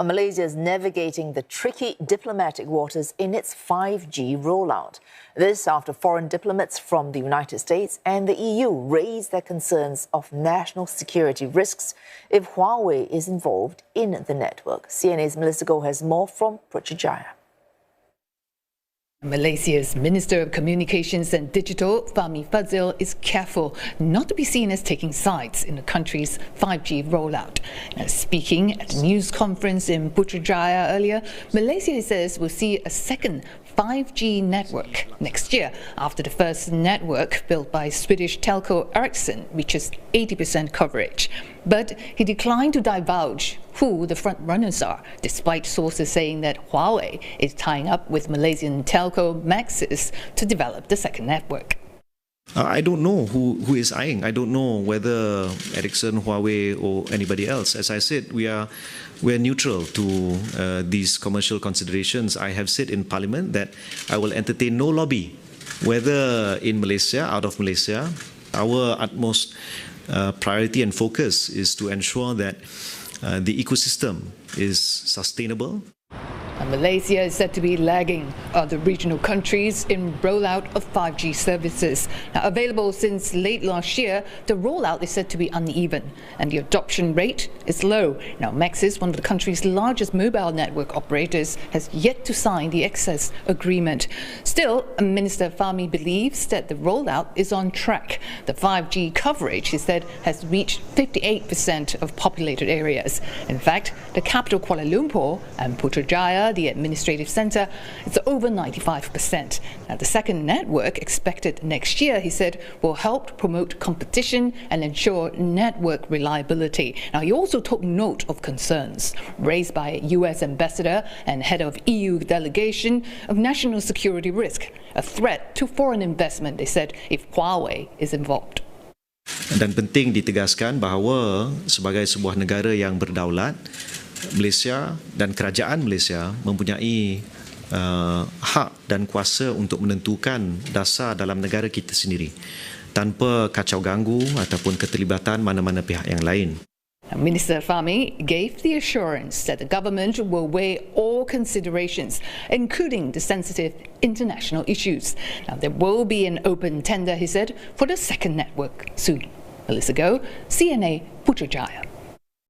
Malaysia is navigating the tricky diplomatic waters in its 5G rollout. This after foreign diplomats from the United States and the EU raised their concerns of national security risks if Huawei is involved in the network. CNA's Melissa Goh has more from Putrajaya. Malaysia's Minister of Communications and Digital, Fahmi Fadzil, is careful not to be seen as taking sides in the country's 5G rollout. Now, speaking at a news conference in Putrajaya earlier, Malaysia says will see a second 5G network next year after the first network built by Swedish telco Ericsson reaches 80% coverage. But he declined to divulge who the front runners are, despite sources saying that Huawei is tying up with Malaysian telco Maxis to develop the second network. I don't know who is eyeing. I don't know whether Ericsson, Huawei or anybody else. As I said, we're neutral to these commercial considerations. I have said in Parliament that I will entertain no lobby, whether in Malaysia, out of Malaysia. Our utmost priority and focus is to ensure that the ecosystem is sustainable. Malaysia is said to be lagging other regional countries in rollout of 5G services. Now, available since late last year, the rollout is said to be uneven and the adoption rate is low. Now, Maxis, one of the country's largest mobile network operators, has yet to sign the access agreement. Still, Minister Fahmi believes that the rollout is on track. The 5G coverage, he said, has reached 58% of populated areas. In fact, the capital Kuala Lumpur and Putrajaya, the administrative centre, it's over 95%. Now, the second network, expected next year, he said, will help promote competition and ensure network reliability. Now, he also took note of concerns raised by US ambassador and head of EU delegation of national security risk, a threat to foreign investment, they said, if Huawei is involved. Dan penting ditegaskan bahawa sebagai sebuah negara yang berdaulat, Malaysia dan kerajaan Malaysia mempunyai hak dan kuasa untuk menentukan dasar dalam negara kita sendiri tanpa kacau ganggu ataupun keterlibatan mana-mana pihak yang lain. Minister Fahmi gave the assurance that the government will weigh all considerations, including the sensitive international issues. Now, there will be an open tender, he said, for the second network soon. Melissa Goh, CNA, Putrajaya.